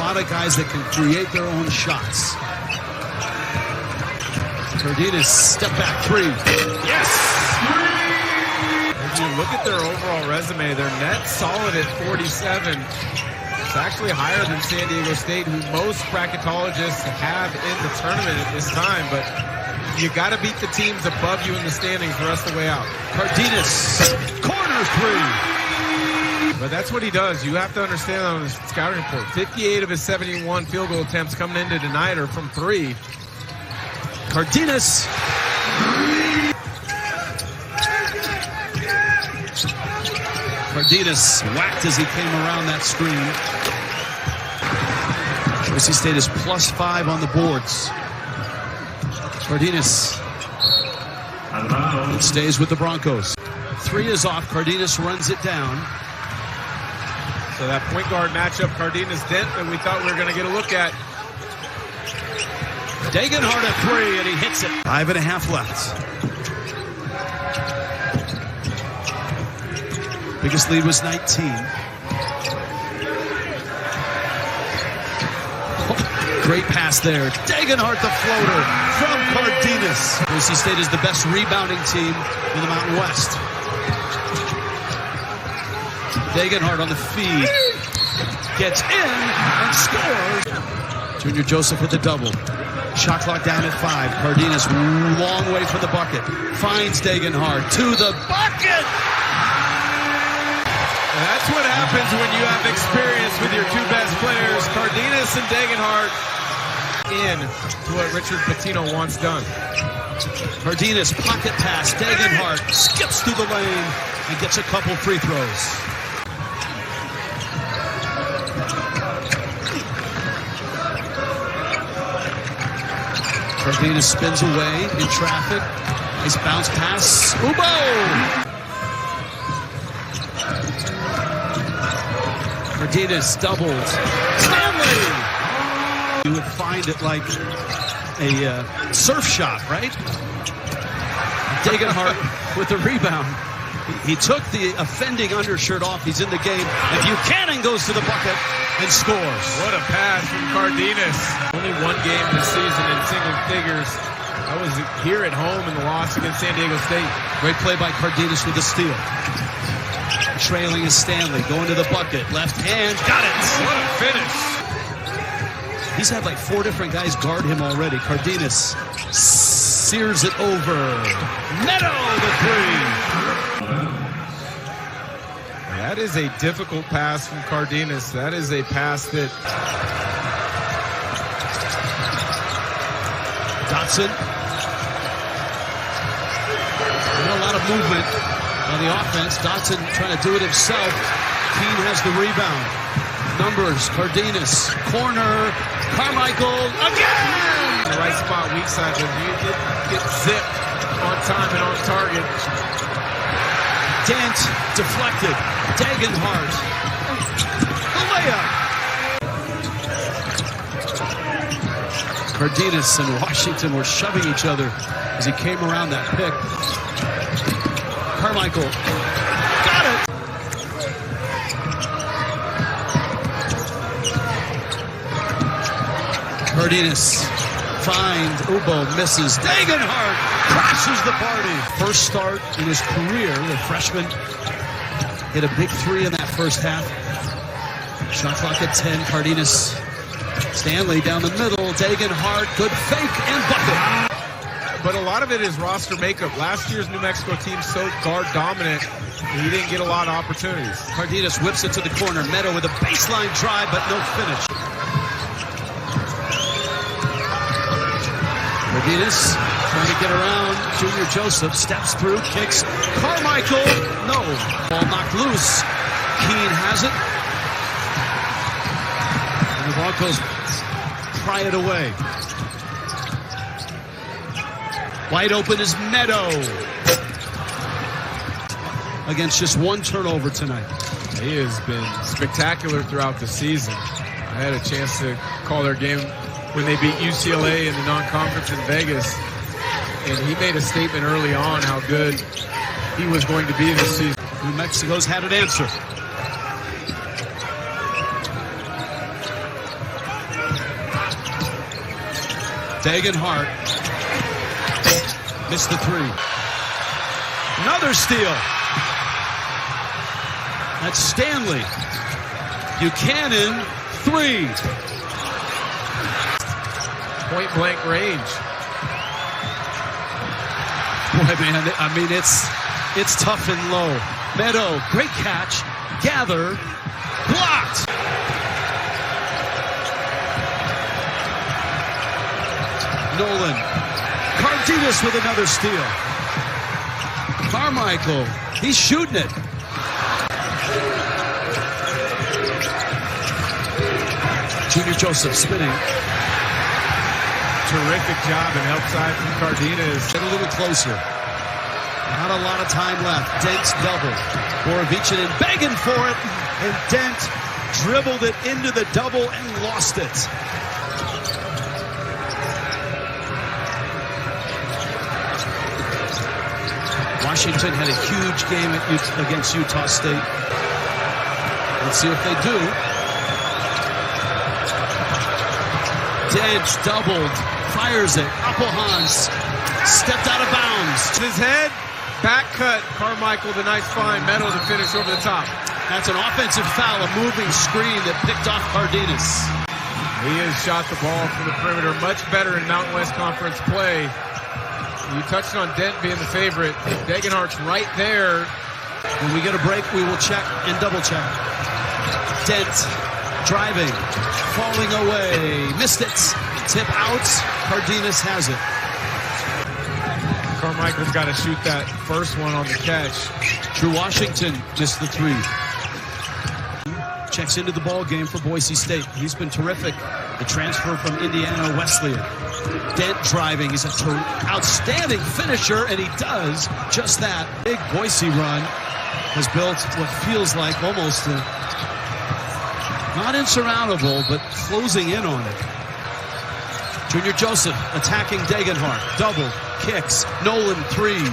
lot of guys that can create their own shots. Cardenas, step back three. Yes! If you look at their overall resume, they're net solid at 47. It's actually higher than San Diego State, who most bracketologists have in the tournament at this time. But you got to beat the teams above you in the standings the rest of the way out. Cardenas, corner three. But that's what he does. You have to understand on his scouting report, 58 of his 71 field goal attempts coming into tonight are from three. Cardenas. Cardenas whacked as he came around that screen. Boise State is +5 on the boards. Cardenas stays with the Broncos. Three is off. Cardenas runs it down. So that point guard matchup, Cardenas Dent, that we thought we were going to get a look at. Degenhardt at three, and he hits it. 5.5 left. Biggest lead was 19. Oh, great pass there. Degenhardt the floater from Cardenas. Boise State is the best rebounding team in the Mountain West. Degenhardt on the feed. Gets in and scores. Junior Joseph with the double. Shot clock down at 5. Cardenas long way from the bucket. Finds Degenhardt to the bucket. That's what happens when you have experience with your two best players, Cardenas and Degenhardt, in to what Richard Pitino wants done. Cardenas pocket pass. Degenhardt skips through the lane and gets a couple free throws. Cardenas spins away in traffic. Nice bounce pass. Ubo! Cardenas doubles. Stanley! You would find it like a surf shot, right? Degenhardt with the rebound. He took the offending undershirt off. He's in the game. And Buchanan goes to the bucket and scores. What a pass from Cardenas. Only one game this season in single figures. I was here at home in the loss against San Diego State. Great play by Cardenas with the steal. Trailing is Stanley, going to the bucket. Left hand, got it. What a finish. He's had like 4 different guys guard him already. Cardenas sears it over. Meadow, the three. That is a difficult pass from Cardenas. That is a pass that... Dotson. Not a lot of movement on the offense. Dotson trying to do it himself. Keene has the rebound. Numbers, Cardenas, corner, Carmichael, again! The right spot, weak side, but you get zipped on time and on target. Dent deflected. Degenhardt. The layup. Cardenas and Washington were shoving each other as he came around that pick. Carmichael. Got it. Cardenas. Find. Ubo misses. Degenhardt crashes the party. First start in his career. The freshman hit a big 3 in that first half. Shot clock at 10. Cardenas. Stanley down the middle. Degenhardt. Good fake and bucket. But a lot of it is roster makeup. Last year's New Mexico team so guard dominant, he didn't get a lot of opportunities. Cardenas whips it to the corner. Meadow with a baseline drive, but no finish. Cardenas trying to get around. Junior Joseph steps through, kicks. Carmichael, no. Ball knocked loose. Keene has it. And the Broncos pry it away. Wide open is Meadow. Against just 1 turnover tonight. He has been spectacular throughout the season. I had a chance to call their game when they beat UCLA in the non-conference in Vegas. And he made a statement early on how good he was going to be this season. New Mexico's had an answer. Degenhardt missed the three. Another steal. That's Stanley. Buchanan, three. Point blank range. Boy, man, I mean, it's tough and low. Meadow, great catch. Gather, blocked. Nolan. Cardenas with another steal. Carmichael, he's shooting it. Junior Joseph spinning. Terrific job and help side from Cardenas. Get a little closer. Not a lot of time left. Dent's double. Borovichinen begging for it, and Dent dribbled it into the double and lost it. Washington had a huge game against Utah State. Let's see if they do. Dent doubled, fires it. Appelhans stepped out of bounds. His head, back cut. Carmichael, the nice find. Meadow to finish over the top. That's an offensive foul, a moving screen that picked off Cardenas. He has shot the ball from the perimeter much better in Mountain West Conference play. You touched on Dent being the favorite. Degenhardt's right there. When we get a break, we will check and double check. Dent driving, falling away, missed it. Tip out. Cardenas has it. Carmichael's got to shoot that first one on the catch. Drew Washington missed the three. Checks into the ball game for Boise State. He's been terrific. The transfer from Indiana Wesleyan. Dent driving. He's an outstanding finisher, and he does just that. Big Boise run has built what feels like almost a, not insurmountable, but closing in on it. Junior Joseph attacking Degenhardt. Double, kicks. Nolan, three.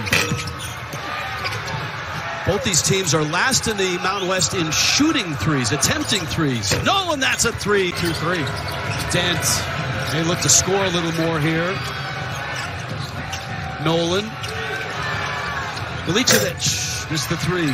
Both these teams are last in the Mountain West in shooting threes, attempting threes. Nolan, that's a three. 2-3. Dent, they look to score a little more here. Nolan. Milicevic missed the three.